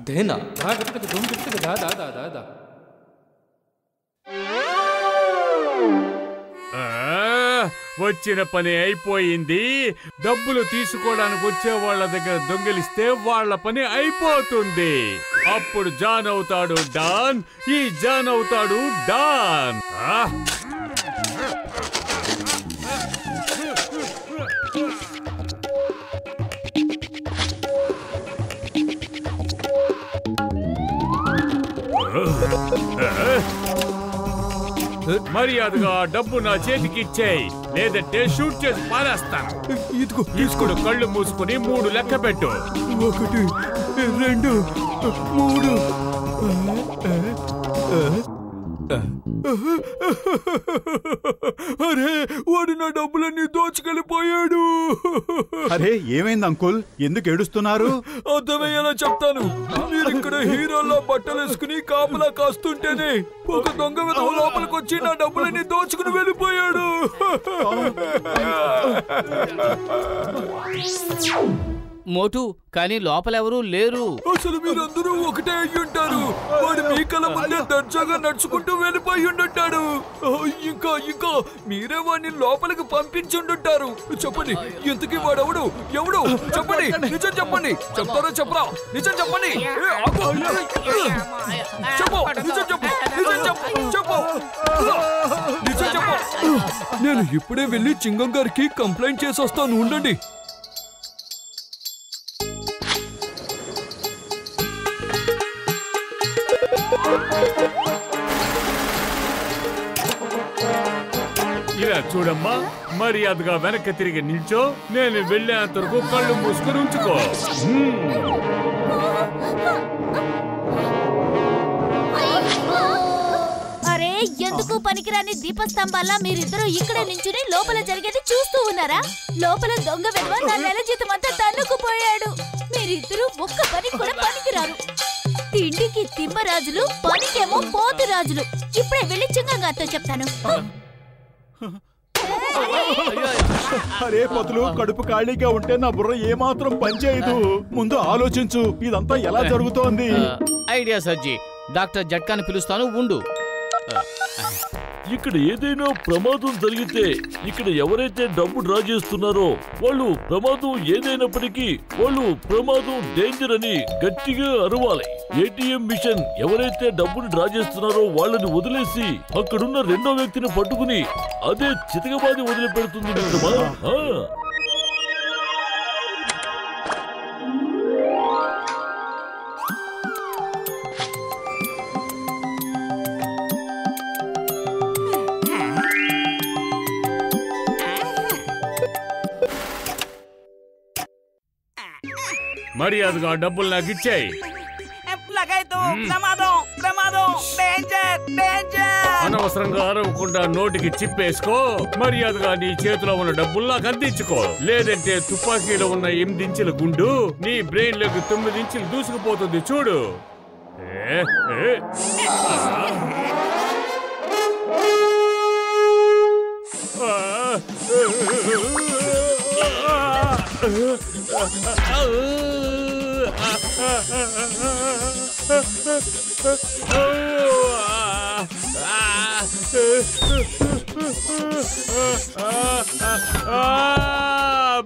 దేనా వచ్చిన పని అయిపోయింది. డబ్బులు తీసుకోవడానికి వచ్చే వాళ్ళ దగ్గర దొంగిలిస్తే వాళ్ళ పని అయిపోతుంది. అప్పుడు జాన్ అవుతాడు డాన్, ఈ జాన్ అవుతాడు డాన్. మర్యాదగా డబ్బు నా చేతికి ఇచ్చేయి, లేదంటే షూట్ చేసి పారేస్తాను. తీసుకుడు కళ్ళు మూసుకుని 3 లెక్క పెట్టు. 1 2 3. అరే వాడు నా డబ్బులన్నీ దోచుకెళ్ళిపోయాడు. అరే ఏమైంది అంకుల్, ఎందుకు ఏడుస్తున్నారు? అర్థమయ్యేలా చెప్తాను. మీరు ఇక్కడ హీరోల్లో బట్టలు వేసుకుని కాపలా కాస్తుంటేనే ఒక దొంగ విధవ లోపలికి వచ్చి నా డబ్బులన్నీ దోచుకుని వెళ్ళిపోయాడు. మోటు, కానీ లోపలెవరూ లేరు. అసలు మీరందరూ ఒకటే అయ్యుంటారు. వాడు మీ కళ్ళ ముందే దర్జాగా నడుచుకుంటూ వెళ్ళిపోయి ఉండుంటాడు. ఇంకా ఇంకా మీరే వాడిని లోపలికి పంపించుండుంటారు. చెప్పండి, ఇంతకీ వాడెవడు? ఎవడు? చెప్పండి, నిజం చెప్పండి. చెప్తారో చెప్పరా? నిజం చెప్పండి. చెప్పు, నిజం చెప్పు, నిజం చెప్పు, చెప్పు, నిజం చెప్పు. నేను ఇప్పుడే వెళ్ళి చింగం గారికి కంప్లైంట్ చేసి వస్తాను, ఉండండి. ఇలా చూడమ్మా, మర్యాదగా వెనక్కి తిరిగి నిల్చో. నేను వెళ్ళేంత వరకు కళ్ళు మూసుకుని ఉంచుకో. అరే, ఎందుకు పనికిరాని దీపస్తంభాలా మీరిద్దరూ ఇక్కడే నించుని లోపల జరిగేది చూస్తూ ఉన్నారా? లోపల దొంగ విధవ నా నెల జీతం అంతా తన్నుకుపోయాడు. మీరిద్దరూ ఒక్క పని కూడా పనికిరారు. తిండికి తిమ్మరాజులు, పనికేమో పోతురాజులు. ఇప్పుడే వెళ్ళి చింగంగారితో చెప్తాను. అరే పతులు, కడుపు ఖాళీగా ఉంటే నా బుర్ర ఏమాత్రం పనిచేయదు. ముందు ఆలోచించు, ఇదంతా ఎలా జరుగుతోంది? ఐడియా సజ్జి, డాక్టర్ జట్కాని పిలుస్తాను, ఉండు. ఇక్కడ ఏదైనా ప్రమాదం జరిగితే ఇక్కడ ఎవరైతే డబ్బు డ్రా చేస్తున్నారో వాళ్ళు ప్రమాదం ఏదైనప్పటికీ వాళ్ళు ప్రమాదం డేంజర్ అని గట్టిగా అరవాలి. ఏటీఎం మిషన్ ఎవరైతే డబ్బును డ్రా చేస్తున్నారో వాళ్ళని వదిలేసి అక్కడున్న రెండో వ్యక్తిని పట్టుకుని అదే చితకబాది వదిలిపెడుతుంది మిత్రమా. మర్యాదగా డబ్బులు నాకు ఇచ్చేయి. అనవసరంగా అరవకుండా నోటికి చిప్పేసుకో. మర్యాదగా నీ చేతిలో ఉన్న డబ్బులు నాకు అందించుకో, లేదంటే తుపాకీలో ఉన్న 8 ఇంచుల గుండు నీ బ్రెయిన్ లోకి 9 ఇంచులు దూసుకుపోతుంది చూడు.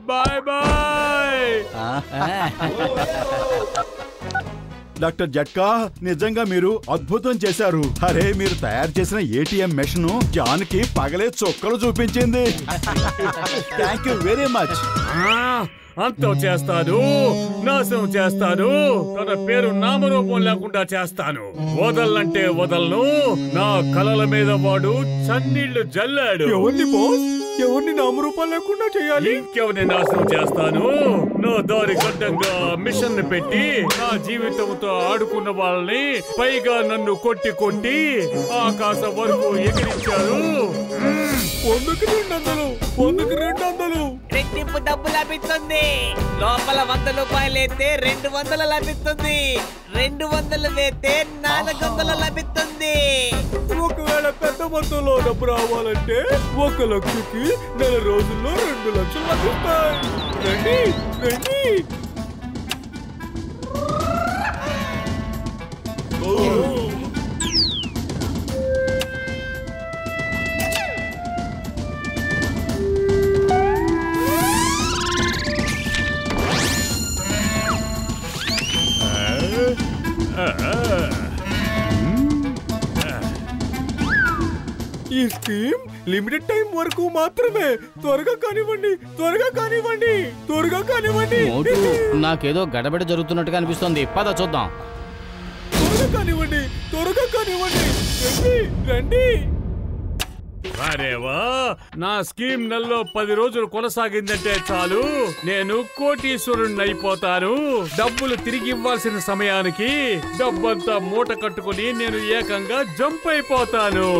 Bye bye. డాక్టర్ జట్కా, నిజంగా మీరు అద్భుతం చేశారు. అరే, మీరు తయారు చేసిన ఏటీఎం మెషిన్ జాన్కి పగలే చుక్కలు చూపించింది. Thank you very much. అంతం చేస్తాను, నాశనం చేస్తాను, తన పేరు నామరూపం లేకుండా చేస్తాను. వదలంటే వదలను. నా కలల మీద వాడు చన్నీళ్లు జల్లాడు. ఎవరిని బాస్? ఎవరిని నామరూపాలు లేకుండా చేయాలి? ఇంకెవరిని నాశనం చేస్తాను? నా దారి గడ్డంగా మిషన్ పెట్టి నా జీవితంతో ఆడుకున్న వాళ్ళని పైగా నన్ను కొట్టి కొట్టి ఆకాశం వరకు ఎగిరించారు. 100కి 200 రెట్టింపు డబ్బు లభిస్తుంది. లోపల 100 రూపాయలు వేస్తే 200 లభిస్తుంది. 200 వేస్తే 400 లభిస్తుంది. ఒకవేళ పెద్ద మొత్తంలో డబ్బు రావాలంటే 1 లక్షకి నెల రోజుల్లో 2 లక్షలు లభిస్తాయి. రండి రండి. ఈ స్కీమ్ లిమిటెడ్ టైం వరకు మాత్రమే. త్వరగా కానివ్వండి. మోటు, నాకేదో గడబడి జరుగుతున్నట్టుగా అనిపిస్తోంది. పద చూద్దాం. త్వరగా కానివ్వండి. రండి. అరేవా, నా స్కీమ్ నెలలో 10 రోజులు కొనసాగిందంటే చాలు నేను కోటీశ్వరుణ్ణి అయిపోతాను. డబ్బులు తిరిగి ఇవ్వాల్సిన సమయానికి డబ్బంతా మూట కట్టుకుని నేను ఏకంగా జంప్ అయిపోతాను.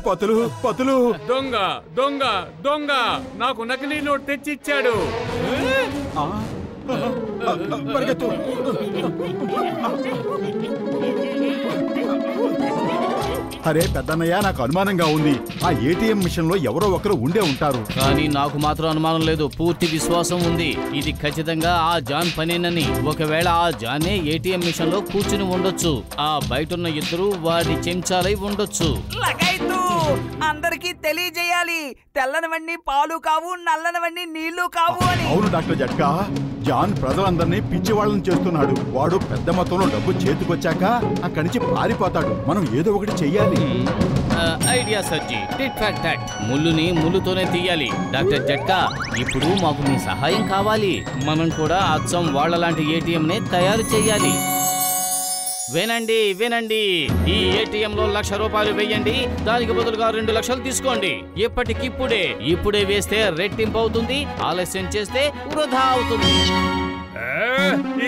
పతులు దొంగ దొంగ దొంగ నాకు నకిలీ నోట్ తెచ్చిచ్చాడు. పరిగెత్తు. అరే పెద్దన్నయ్య, నాకు అనుమానంగా ఉంది. ఆ ఏటీఎం మిషన్ లో ఎవరో ఒకరు ఉండే ఉంటారు. కానీ నాకు మాత్రం అనుమానం లేదు. పూర్తి విశ్వాసం ఉంది ఇది ఖచ్చితంగా ఆ జాన్ పనేనని. ఒకవేళ ఆ జానే ఏటీఎం మిషన్ లో కూర్చుని ఉండొచ్చు. ఆ బయటున్న ఇద్దరు వాడి చెంచాలై ఉండొచ్చు. అందరికీ తెలియజేయాలి, తెల్లనివన్నీ పాలు కావు, నల్లనివన్నీ నీళ్లు కావు అని. అవును డాక్టర్ జట్కా, జాన్ ప్రజలందరినీ పిచ్చి వాళ్ళని చేస్తున్నాడు. వాడు పెద్ద మొత్తంలో డబ్బు చేతికొచ్చాక అక్కడి నుంచి పారిపోతాడు. మనం ఏదో ఒకటి చెయ్యాలి. ఐడియా సర్జీ. Tit for tat. ముళ్ళుని ముళ్ళుతోనే తీయాలి. డాక్టర్ జట్కా, ఇప్పుడు మాకు మీ సహాయం కావాలి. మనం కూడా అచ్చం వాళ్ళలాంటి ఏటీఎం నే తయారు చేయాలి. వినండి వినండి, ఈ ఏటీఎం లో 1,00,000 రూపాయలు వేయండి, దానికి బదులుగా 2 లక్షలు తీసుకోండి. ఇప్పుడే వేస్తే రెట్టింపు అవుతుంది, ఆలస్యం చేస్తే వృధా అవుతుంది.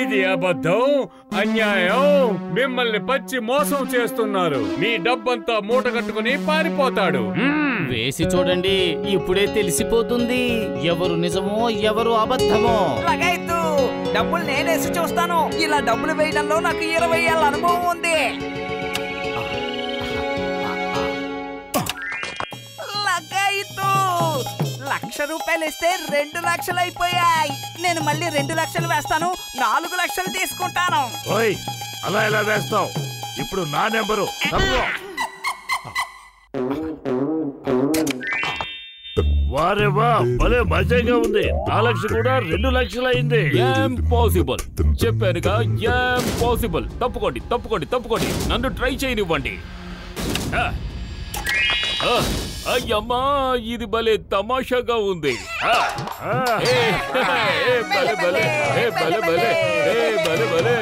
ఇది అబద్ధం, అన్యాయం. మిమ్మల్ని పచ్చి మోసం చేస్తున్నారు. మీ డబ్బంతా మూట కట్టుకుని పారిపోతాడు. వేసి చూడండి, ఇప్పుడే తెలిసిపోతుంది ఎవరు నిజమో ఎవరు అబద్ధమో. డబ్బులు నేనేసి చూస్తాను. ఇలా డబ్బులు వేయడంలో నాకు 20 ఏళ్ల అనుభవం ఉంది. లగాయితు 1,00,000 రూపాయలు ఇస్తే 2 లక్షలు అయిపోయాయి. నేను మళ్ళీ 2 లక్షలు వేస్తాను, 4 లక్షలు తీసుకుంటాను. ఓయ్, అలా ఎలా వేస్తావు? ఇప్పుడు నా నెంబరు. వారే వా, భలే మజాగా ఉంది. 4 లక్షలు కూడా 2 లక్షలు అయింది. పాసిబుల్ చెప్పానుగా, పాసిబుల్. తప్పుకోండి, నన్ను ట్రై చేయనివ్వండి. అయ్యమ్మా, ఇది భలే తమాషాగా ఉంది. భలే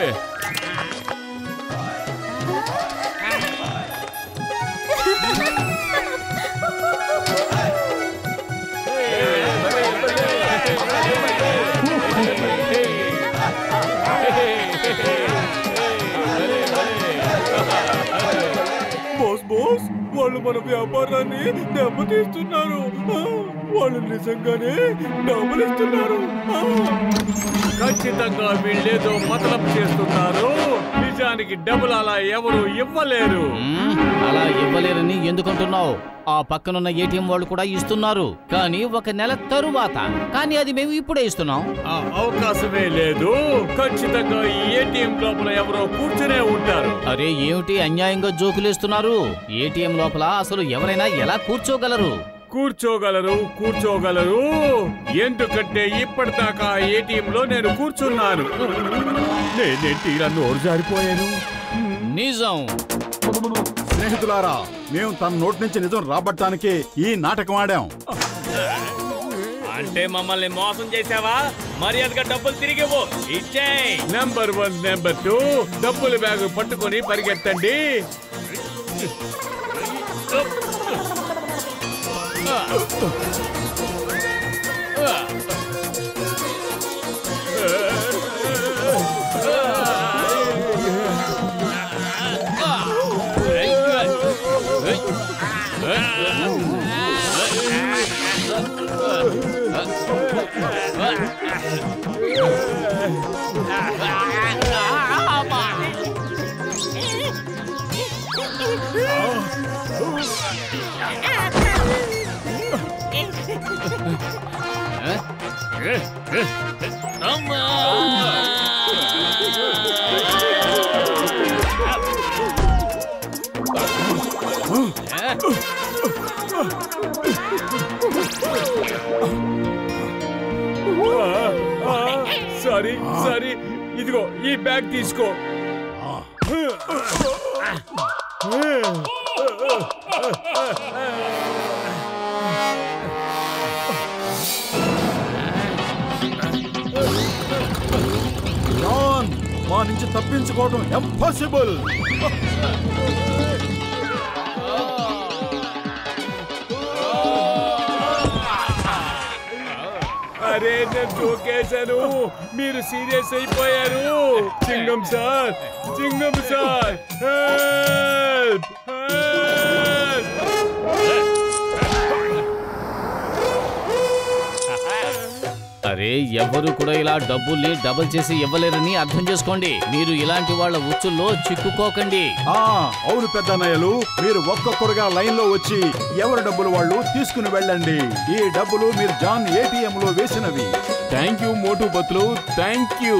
బాస్, వాళ్ళు మన వ్యాపారాన్ని దెబ్బతీస్తున్నారు. వాళ్ళు నిజంగానే డబ్బులు ఇస్తున్నారు. ఖచ్చితంగా వీళ్ళేదో మతలబు చేస్తున్నారు. నిజానికి డబ్బులు అలా ఎవరు ఇవ్వలేరు. అలా ఇవ్వలేరని ఎందుకంటున్నావు? ఆ పక్కనున్న ఏటీఎం వాళ్ళు కూడా ఇస్తున్నారు, కానీ 1 నెల తరువాత. కానీ అది మేము ఇప్పుడే ఇస్తున్నాం. ఆ అవకాశమే లేదు. ఖచ్చితంగా ఈ ఏటీఎం లోపల ఎవరో కూర్చునే ఉంటారు. అరే ఏమిటి అన్యాయంగా జోకులేస్తున్నారు? ఏటీఎం లోపల అసలు ఎవరైనా ఎలా కూర్చోగలరు? కూర్చోగలరు ఎందుకంటే ఇప్పటిదాకా ఏటీఎం లో నేను కూర్చున్నాను. నేనేంటి ఇలా నోరు జారిపోయాను? నిజం. స్నేహితులారా, మేము తన నోటి నుంచి నిజం రాబట్టడానికి ఈ నాటకం ఆడాం. అంటే మమ్మల్ని మోసం చేసావా? మర్యాదగా డబ్బులు తిరిగి ఇవ్వు. ఇచ్చేయ్. నెంబర్ 1 నెంబర్ 2 డబ్బుల బ్యాగ్ పట్టుకొని పరిగెత్తండి. సారీ సారీ, ఇదిగో ఈ బ్యాగ్ తీసుకో. జాన్, మా నుంచి తప్పించుకోవడం ఇంపాసిబుల్. అరే నేను జోకేశాను, మీరు సీరియస్ అయిపోయారు. చింగం సార్, చింగం సార్, హెల్ప్ హెల్ప్. అరే ఎవరు కూడా ఇలా డబ్బుల్ని డబుల్ చేసి ఇవ్వలేరని అర్థం చేసుకోండి. మీరు ఇలాంటి వాళ్ళ ఉచ్చుల్లో చిక్కుకోకండి. అవును పెద్దన్నయ్యలు, మీరు ఒక్కొక్కరుగా లైన్ లో వచ్చి ఎవరి డబ్బులు వాళ్ళు తీసుకుని వెళ్ళండి. ఈ డబ్బులు మీరు జాన్ ఏటీఎం లో వేసినవి. Thank you Motu Patlu, thank you.